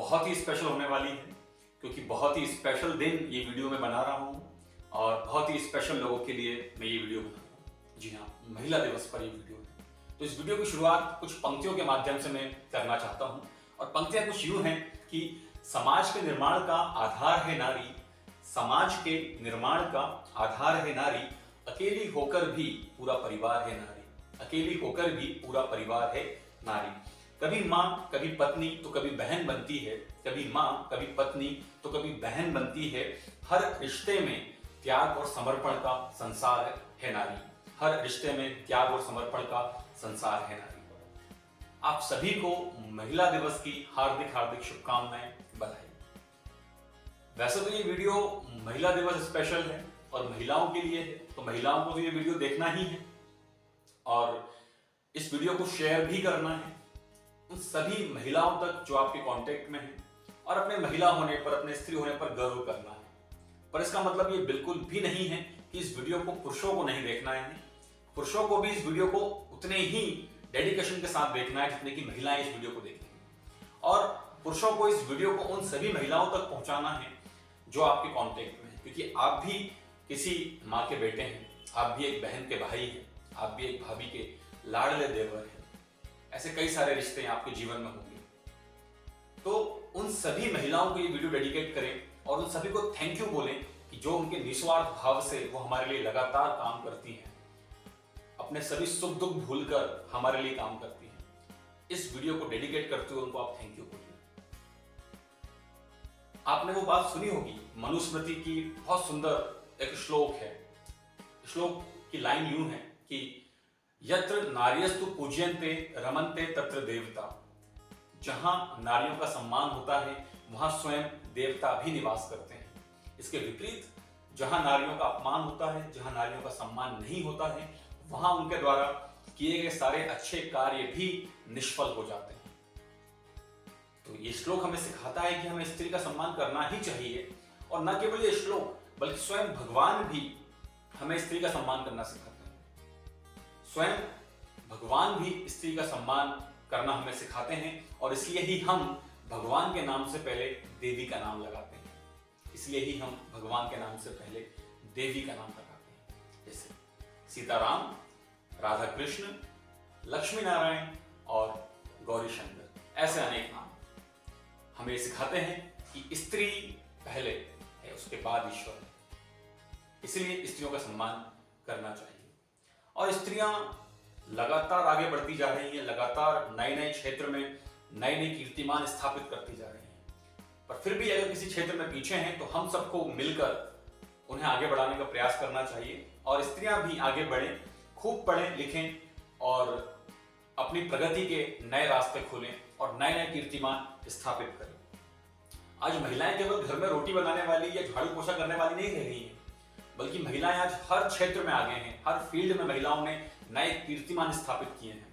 बहुत ही स्पेशल होने वाली है, क्योंकि बहुत ही स्पेशल दिन ये वीडियो मैं बना रहा हूँ और बहुत ही स्पेशल लोगों के लिए मैं ये वीडियो बना रहा हूँ। जी हाँ, महिला दिवस पर ये वीडियो है। तो इस वीडियो की शुरुआत कुछ पंक्तियों के माध्यम से मैं करना चाहता हूँ और पंक्तियां कुछ यूं हैं कि समाज के निर्माण का आधार है नारी, समाज के निर्माण का आधार है नारी, अकेली होकर भी पूरा परिवार है नारी, अकेली होकर भी पूरा परिवार है नारी। कभी माँ कभी पत्नी तो कभी बहन बनती है, कभी माँ कभी पत्नी तो कभी बहन बनती है। हर रिश्ते में त्याग और समर्पण का संसार है नारी, हर रिश्ते में त्याग और समर्पण का संसार है नारी। आप सभी को महिला दिवस की हार्दिक हार्दिक शुभकामनाएं, बधाई। वैसे तो ये वीडियो महिला दिवस स्पेशल है और महिलाओं के लिए है, तो महिलाओं को तो ये वीडियो देखना ही है और इस वीडियो को शेयर भी करना है उन सभी महिलाओं तक जो आपके कांटेक्ट में हैं और अपने महिला होने पर, अपने स्त्री होने पर गर्व करना है। पर इसका मतलब ये बिल्कुल भी नहीं है कि इस वीडियो को पुरुषों को नहीं देखना है। पुरुषों को भी इस वीडियो को उतने ही डेडिकेशन के साथ देखना है जितने कि महिलाएं इस वीडियो को देखेंगी। और पुरुषों को इस वीडियो को उन सभी महिलाओं तक पहुंचाना है जो आपके कांटेक्ट में है, क्योंकि आप भी किसी माँ के बेटे हैं, आप भी एक बहन के भाई हैं, आप भी एक भाभी के लाडले देवर हैं। ऐसे कई सारे रिश्ते आपके जीवन में होंगे। तो उन सभी महिलाओं को ये वीडियो डेडिकेट करें और उन सभी को थैंक यू बोलें कि जो उनके निस्वार्थ भाव से वो हमारे लिए लगातार काम करती हैं, अपने सभी सुख दुख भूलकर हमारे लिए काम करती हैं। इस वीडियो को डेडिकेट करते हुए उनको आप थैंक यू बोलिए। आपने वो बात सुनी होगी, मनुस्मृति की बहुत सुंदर एक श्लोक है। श्लोक की लाइन यूं है कि यत्र नार्यस्तु पूज्यन्ते रमन्ते तत्र देवता। जहां नारियों का सम्मान होता है वहां स्वयं देवता भी निवास करते हैं। इसके विपरीत जहां नारियों का अपमान होता है, जहां नारियों का सम्मान नहीं होता है, वहां उनके द्वारा किए गए सारे अच्छे कार्य भी निष्फल हो जाते हैं। तो ये श्लोक हमें सिखाता है कि हमें स्त्री का सम्मान करना ही चाहिए। और न केवल ये श्लोक बल्कि स्वयं भगवान भी हमें स्त्री का सम्मान करना सिखाते हैं। स्वयं भगवान भी स्त्री का सम्मान करना हमें सिखाते हैं और इसलिए ही हम भगवान के नाम से पहले देवी का नाम लगाते हैं। इसलिए ही हम भगवान के नाम से पहले देवी का नाम लगाते हैं। जैसे सीताराम, राधा कृष्ण, लक्ष्मी नारायण और गौरी शंकर, ऐसे अनेक नाम हमें सिखाते हैं कि स्त्री पहले है, उसके बाद ईश्वर है। इसलिए स्त्रियों का सम्मान करना चाहिए। और स्त्रियां लगातार आगे बढ़ती जा रही हैं, लगातार नए नए क्षेत्र में नए नए कीर्तिमान स्थापित करती जा रही हैं। पर फिर भी अगर किसी क्षेत्र में पीछे हैं तो हम सबको मिलकर उन्हें आगे बढ़ाने का प्रयास करना चाहिए और स्त्रियां भी आगे बढ़ें, खूब पढ़ें लिखें और अपनी प्रगति के नए रास्ते खोलें और नए नए कीर्तिमान स्थापित करें। आज महिलाएं केवल घर में रोटी बनाने वाली या झाड़ू पोछा करने वाली नहीं रह गई हैं, बल्कि महिलाएं आज हर क्षेत्र में आगे हैं। हर फील्ड में महिलाओं ने नए कीर्तिमान स्थापित किए हैं।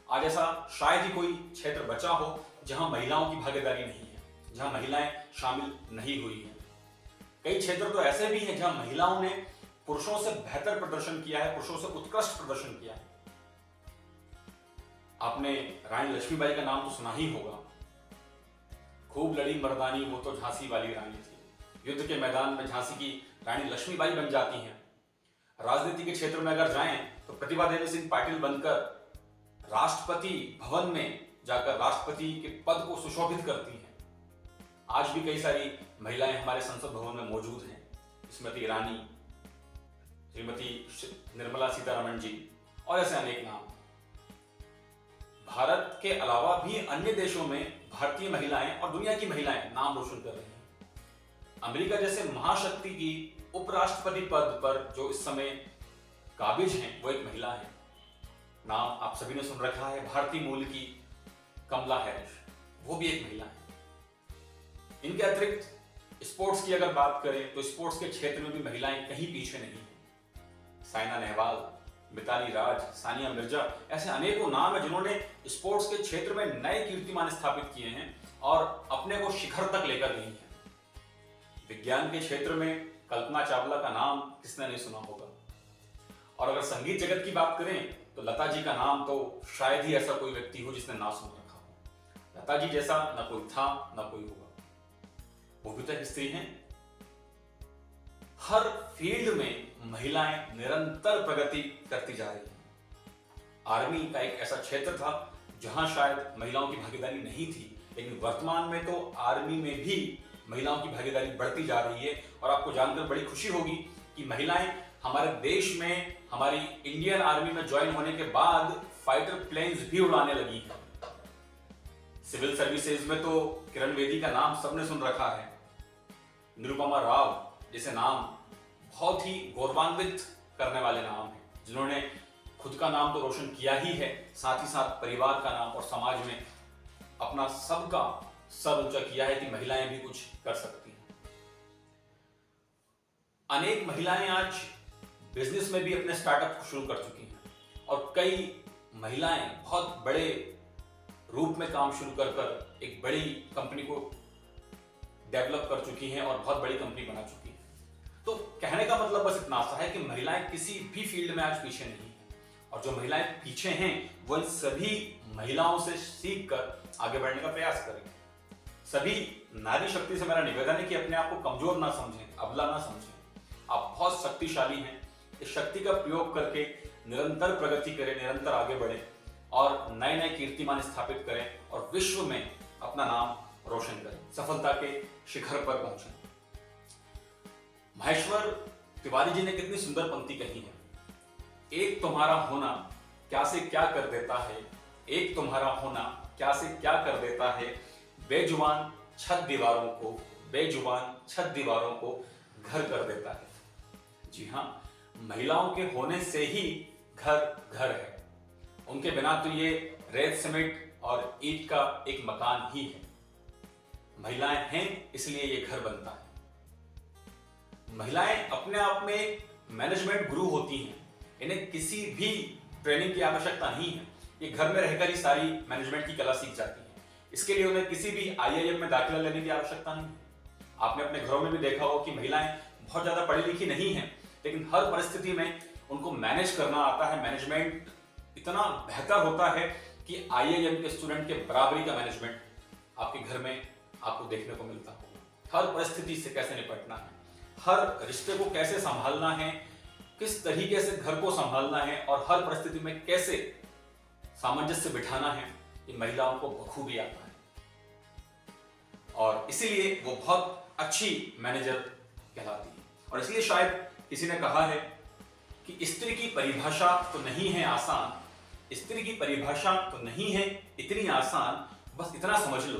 आज ऐसा शायद ही कोई क्षेत्र बचा हो जहां महिलाओं की भागीदारी नहीं है, जहां महिलाएं शामिल नहीं हुई हैं। कई क्षेत्र तो ऐसे भी हैं जहां महिलाओं ने पुरुषों से बेहतर प्रदर्शन किया है, पुरुषों से उत्कृष्ट प्रदर्शन किया है। आपने रानी लक्ष्मीबाई का नाम तो सुना ही होगा। खूब लड़ी मर्दानी वो तो झांसी वाली रानी थी। युद्ध के मैदान में झांसी की रानी लक्ष्मीबाई बन जाती हैं। राजनीति के क्षेत्र में अगर जाएं तो प्रतिभा देवी सिंह पाटिल बनकर राष्ट्रपति भवन में जाकर राष्ट्रपति के पद को सुशोभित करती हैं। आज भी कई सारी महिलाएं हमारे संसद भवन में मौजूद हैं। स्मृति ईरानी, श्रीमती निर्मला सीतारमण जी और ऐसे अनेक नाम। भारत के अलावा भी अन्य देशों में भारतीय महिलाएं और दुनिया की महिलाएं नाम रोशन कर रही हैं। अमेरिका जैसे महाशक्ति की उपराष्ट्रपति पद पर जो इस समय काबिज हैं वो एक महिला है। नाम आप सभी ने सुन रखा है, भारतीय मूल की कमला हैरिस, वो भी एक महिला है। इनके अतिरिक्त स्पोर्ट्स की अगर बात करें तो स्पोर्ट्स के क्षेत्र में भी महिलाएं कहीं पीछे नहीं हैं। साइना नेहवाल, मिताली राज, सानिया मिर्जा, ऐसे अनेकों नाम है जिन्होंने स्पोर्ट्स के क्षेत्र में नए कीर्तिमान स्थापित किए हैं और अपने को शिखर तक लेकर गई हैं। विज्ञान के क्षेत्र में कल्पना चावला का नाम किसने नहीं सुना होगा। और अगर संगीत जगत की बात करें तो लता जी का नाम तो शायद ही ऐसा कोई व्यक्ति हो जिसने ना सुन रखा हो। लता जी जैसा ना कोई था ना कोई होगा। वो भी तो एक स्त्री हैं। हर फील्ड में महिलाएं निरंतर प्रगति करती जा रही हैं। आर्मी का एक ऐसा क्षेत्र था जहां शायद महिलाओं की भागीदारी नहीं थी, लेकिन वर्तमान में तो आर्मी में भी महिलाओं की भागीदारी बढ़ती जा रही है। और आपको जानकर बड़ी खुशी होगी कि महिलाएं हमारे देश में हमारी इंडियन आर्मी में ज्वाइन होने के बाद फाइटर प्लेन्स भी उड़ाने लगी हैं। सिविल सर्विसेज में तो किरण बेदी का नाम सबने सुन रखा है। निरुपमा राव जैसे नाम बहुत ही गौरवान्वित करने वाले नाम हैं, जिन्होंने खुद का नाम तो रोशन किया ही है, साथ ही साथ परिवार का नाम और समाज में अपना सबका सर ऊंचा किया है कि महिलाएं भी कुछ कर सकती हैं। अनेक महिलाएं आज बिजनेस में भी अपने स्टार्टअप शुरू कर चुकी हैं और कई महिलाएं बहुत बड़े रूप में काम शुरू कर कर एक बड़ी कंपनी को डेवलप कर चुकी हैं और बहुत बड़ी कंपनी बना चुकी हैं। तो कहने का मतलब बस इतना सा है कि महिलाएं किसी भी फील्ड में आज पीछे नहीं हैं, और जो महिलाएं पीछे हैं वो इन सभी महिलाओं से सीख कर आगे बढ़ने का प्रयास करें। सभी नारी शक्ति से मेरा निवेदन है कि अपने आप को कमजोर ना समझें, अबला ना समझें। आप बहुत शक्तिशाली हैं। इस शक्ति का प्रयोग करके निरंतर प्रगति करें, निरंतर आगे बढ़ें और नए नए कीर्तिमान स्थापित करें और विश्व में अपना नाम रोशन करें, सफलता के शिखर पर पहुंचें। महेश्वर तिवारी जी ने कितनी सुंदर पंक्ति कही है, एक तुम्हारा होना क्या से क्या कर देता है, एक तुम्हारा होना क्या से क्या कर देता है, बेजुबान छत दीवारों को, बेजुबान छत दीवारों को घर कर देता है। जी हाँ, महिलाओं के होने से ही घर घर है। उनके बिना तो ये रेत सीमेंट और ईंट का एक मकान ही है। महिलाएं हैं इसलिए ये घर बनता है। महिलाएं अपने आप में मैनेजमेंट गुरु होती हैं। इन्हें किसी भी ट्रेनिंग की आवश्यकता नहीं है। ये घर में रहकर ही सारी मैनेजमेंट की कला सीख जाती हैं। इसके लिए उन्हें किसी भी IIM में दाखिला लेने की आवश्यकता नहीं है। आपने अपने घरों में भी देखा हो कि महिलाएं बहुत ज्यादा पढ़ी लिखी नहीं हैं, लेकिन हर परिस्थिति में उनको मैनेज करना आता है। मैनेजमेंट इतना बेहतर होता है कि IIM के स्टूडेंट के बराबरी का मैनेजमेंट आपके घर में आपको देखने को मिलता होगा। हर परिस्थिति से कैसे निपटना है, हर रिश्ते को कैसे संभालना है, किस तरीके से घर को संभालना है और हर परिस्थिति में कैसे सामंजस्य बिठाना है, ये महिलाओं को बखूबी आता है। और इसीलिए वो बहुत अच्छी मैनेजर कहलाती है। और इसलिए शायद किसी ने कहा है कि स्त्री की परिभाषा तो नहीं है आसान, स्त्री की परिभाषा तो नहीं है इतनी आसान, बस इतना समझ लो,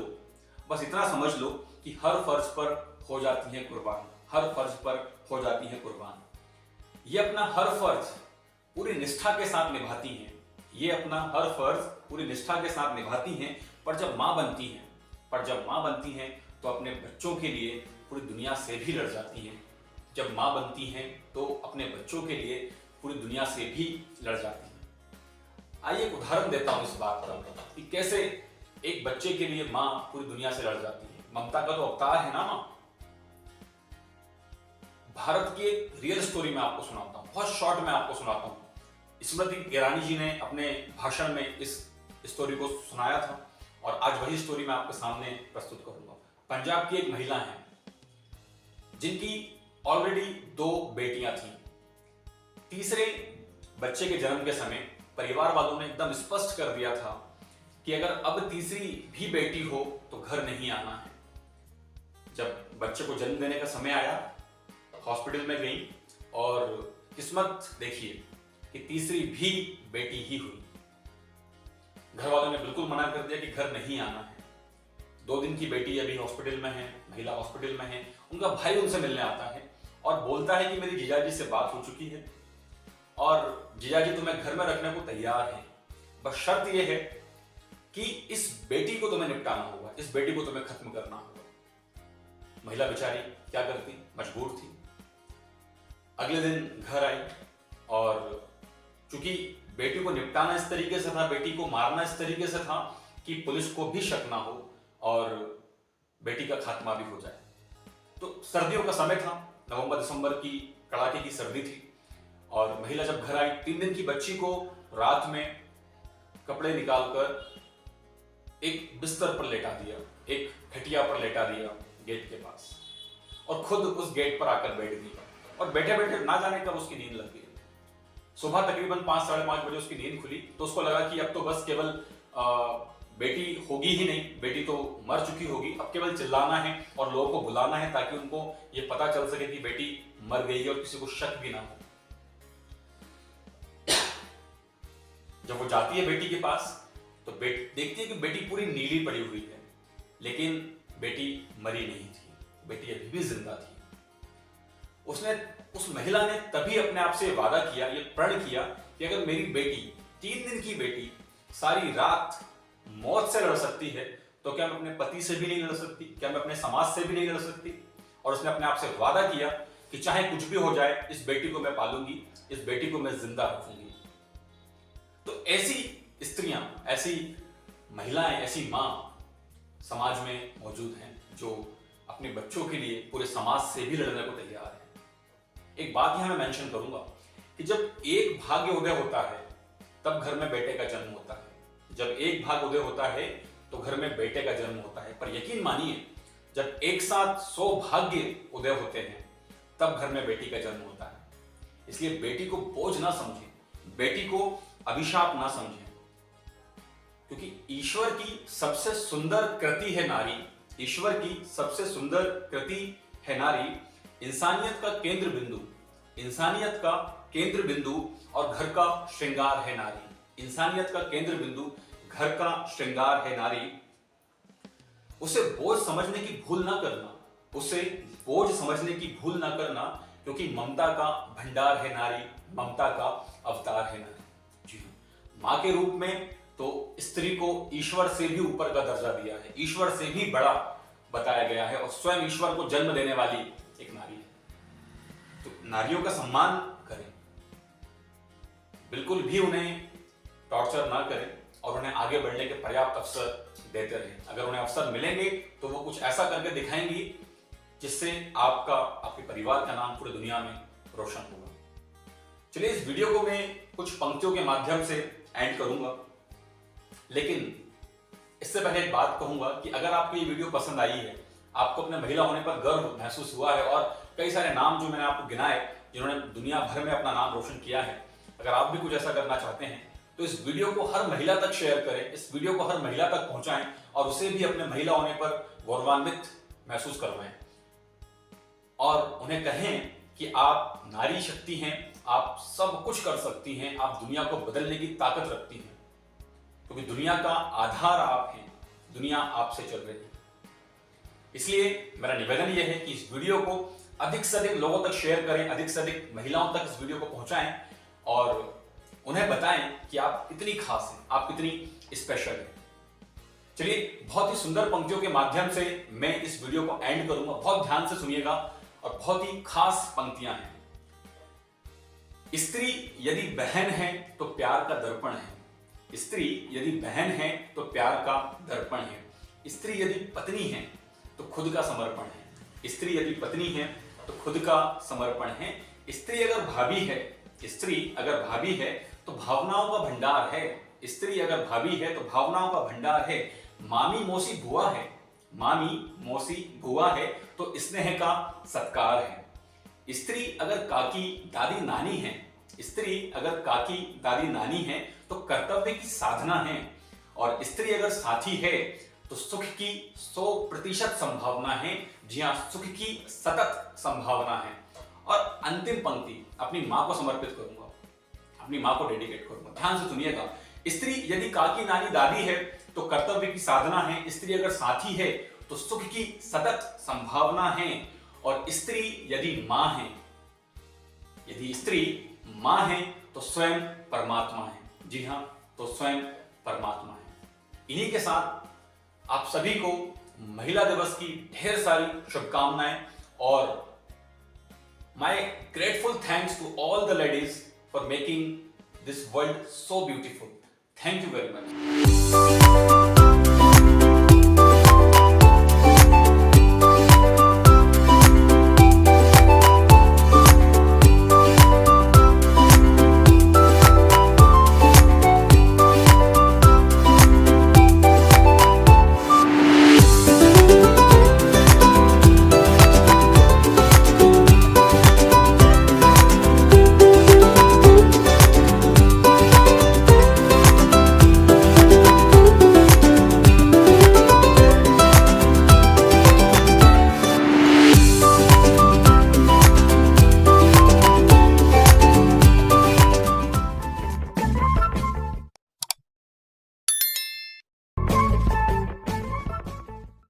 बस इतना समझ लो कि हर फर्ज पर हो जाती है कुर्बान, हर फर्ज पर हो जाती है कुर्बान। ये अपना हर फर्ज पूरी निष्ठा के साथ निभाती हैं, ये अपना हर फर्ज पूरी निष्ठा के साथ निभाती हैं। पर जब माँ बनती हैं तो अपने बच्चों के लिए पूरी दुनिया से भी लड़ जाती हैं। जब माँ बनती हैं तो अपने बच्चों के लिए पूरी दुनिया से भी लड़ जाती हैं। आइए एक उदाहरण देता हूं इस बात का कि कैसे एक बच्चे के लिए माँ पूरी दुनिया से लड़ जाती है। ममता का तो अवतार है ना माँ। भारत की एक रियल स्टोरी मैं आपको सुनाता हूँ, बहुत शॉर्ट में आपको सुनाता हूँ। स्मृति ईरानी जी ने अपने भाषण में इस स्टोरी को सुनाया था और आज वही स्टोरी मैं आपके सामने प्रस्तुत करूंगा। पंजाब की एक महिला है जिनकी ऑलरेडी 2 बेटियां थी। तीसरे बच्चे के जन्म के समय परिवार वालों ने एकदम स्पष्ट कर दिया था कि अगर अब तीसरी भी बेटी हो तो घर नहीं आना है। जब बच्चे को जन्म देने का समय आया, हॉस्पिटल में गई और किस्मत देखिए कि तीसरी भी बेटी ही हुई। घर वालों ने बिल्कुल मना कर दिया कि घर नहीं आना है। 2 दिन की बेटी अभी हॉस्पिटल में है, महिला हॉस्पिटल में है। उनका भाई उनसे मिलने आता है और बोलता है कि मेरी जीजाजी से बात हो चुकी है और जीजाजी तुम्हें घर में रखने को तैयार है, बस शर्त यह है कि इस बेटी को तुम्हें निपटाना होगा, इस बेटी को तुम्हें खत्म करना होगा। महिला बेचारी क्या करती, मजबूर थी। अगले दिन घर आई और चूंकि बेटी को निपटाना इस तरीके से था, बेटी को मारना इस तरीके से था कि पुलिस को भी शक ना हो और बेटी का खात्मा भी हो जाए। तो सर्दियों का समय था, नवंबर-दिसंबर की कड़ाके की सर्दी थी और महिला जब घर आई, 3 दिन की बच्ची को रात में कपड़े निकालकर एक बिस्तर पर लेटा दिया, एक खटिया पर लेटा दिया गेट के पास, और खुद उस गेट पर आकर बैठ गई, और बैठे बैठे ना जाने कब उसकी नींद लग गई। सुबह तकरीबन 5 साढ़े 5 बजे उसकी नींद खुली, तो उसको लगा कि अब तो बस केवल बेटी होगी ही नहीं, बेटी तो मर चुकी होगी, अब केवल चिल्लाना है और लोगों को बुलाना है ताकि उनको ये पता चल सके कि बेटी मर गई है और किसी को शक भी ना हो। जब वो जाती है बेटी के पास तो देखती है कि बेटी पूरी नीली पड़ी हुई है, लेकिन बेटी मरी नहीं थी, बेटी अभी भी जिंदा थी। उस महिला ने तभी अपने आप से वादा किया, ये प्रण किया कि अगर मेरी बेटी 3 दिन की बेटी सारी रात मौत से लड़ सकती है तो क्या मैं अपने पति से भी नहीं लड़ सकती, क्या मैं अपने समाज से भी नहीं लड़ सकती। और उसने अपने आप से वादा किया कि चाहे कुछ भी हो जाए इस बेटी को मैं पालूंगी, इस बेटी को मैं जिंदा रखूंगी। तो ऐसी स्त्रियां, ऐसी महिलाएं, ऐसी मां समाज में मौजूद हैं जो अपने बच्चों के लिए पूरे समाज से भी लड़ने को तैयार है। एक बात यहां मैं मेंशन करूंगा कि जब एक भाग्य उदय होता है तब घर में बेटे का जन्म होता है, जब एक भाग्य उदय होता है तो घर में बेटे का जन्म होता है। पर यकीन मानिए जब एक साथ 100 भाग्य उदय होते हैं तब घर में बेटी का जन्म होता है। इसलिए बेटी को बोझ ना समझें, बेटी को अभिशाप ना समझें, क्योंकि ईश्वर की सबसे सुंदर कृति है नारी, ईश्वर की सबसे सुंदर कृति है नारी, इंसानियत का केंद्र बिंदु, इंसानियत का केंद्र बिंदु और घर का श्रृंगार है नारी, इंसानियत का केंद्र बिंदु, घर का श्रृंगार है नारी। उसे बोझ समझने की भूल ना करना, उसे बोझ समझने की भूल ना करना, क्योंकि ममता का भंडार है नारी, ममता का अवतार है नारी। जी हाँ, मां के रूप में तो स्त्री को ईश्वर से भी ऊपर का दर्जा दिया है, ईश्वर से भी बड़ा बताया गया है और स्वयं ईश्वर को जन्म देने वाली एक नारी है। तो नारियों का सम्मान करें, बिल्कुल भी उन्हें टॉर्चर ना करें और उन्हें आगे बढ़ने के पर्याप्त अवसर देते रहें। अगर उन्हें अवसर मिलेंगे तो वो कुछ ऐसा करके दिखाएंगी जिससे आपका, आपके परिवार का नाम पूरी दुनिया में रोशन होगा। चलिए इस वीडियो को मैं कुछ पंक्तियों के माध्यम से एंड करूंगा, लेकिन इससे पहले एक बात कहूंगा कि अगर आपको ये वीडियो पसंद आई है, आपको अपने महिला होने पर गर्व महसूस हुआ है और कई सारे नाम जो मैंने आपको गिनाए जिन्होंने दुनिया भर में अपना नाम रोशन किया है, अगर आप भी कुछ ऐसा करना चाहते हैं तो इस वीडियो को हर महिला तक शेयर करें, इस वीडियो को हर महिला तक पहुंचाएं और उसे भी अपने महिला होने पर गौरवान्वित महसूस करवाएं और उन्हें कहें कि आप नारी शक्ति हैं, आप सब कुछ कर सकती हैं, आप दुनिया को बदलने की ताकत रखती हैं, क्योंकि दुनिया का आधार आप हैं, दुनिया आपसे चल रही है। इसलिए मेरा निवेदन यह है कि इस वीडियो को अधिक से अधिक लोगों तक शेयर करें, अधिक से अधिक महिलाओं तक इस वीडियो को पहुंचाएं और उन्हें बताएं कि आप कितनी खास हैं, आप कितनी स्पेशल हैं। चलिए बहुत ही सुंदर पंक्तियों के माध्यम से मैं इस वीडियो को एंड करूंगा, बहुत ध्यान से सुनिएगा और बहुत ही खास पंक्तियां हैं। स्त्री यदि बहन है तो प्यार का दर्पण है, स्त्री यदि बहन है तो प्यार का दर्पण है, स्त्री यदि पत्नी है तो खुद का समर्पण है, स्त्री यदि पत्नी है तो खुद का समर्पण है, स्त्री अगर भाभी है, स्त्री अगर भाभी है तो भावनाओं का भंडार है, स्त्री अगर भाभी है तो भावनाओं का भंडार है, मामी मौसी बुआ है, मामी मौसी बुआ है तो स्नेह का सत्कार है, स्त्री अगर काकी दादी नानी है, स्त्री अगर काकी दादी नानी है तो कर्तव्य की साधना है, और स्त्री अगर साथी है तो सुख की 100% संभावना है, जी हाँ, सुख की सतत संभावना है। और अंतिम पंक्ति अपनी मां को समर्पित करूंगा, अपनी मां को डेडिकेट करूंगा, ध्यान से सुनिएगा। स्त्री यदि काकी नानी दादी है तो कर्तव्य की साधना है, स्त्री अगर साथी है तो सुख की सतत संभावना है, और स्त्री यदि मां है, यदि स्त्री मां है तो स्वयं परमात्मा है, जी हां, तो स्वयं परमात्मा है। इन्हीं के साथ आप सभी को महिला दिवस की ढेर सारी शुभकामनाएं और my grateful thanks to all the ladies for making this world so beautiful. Thank you very much.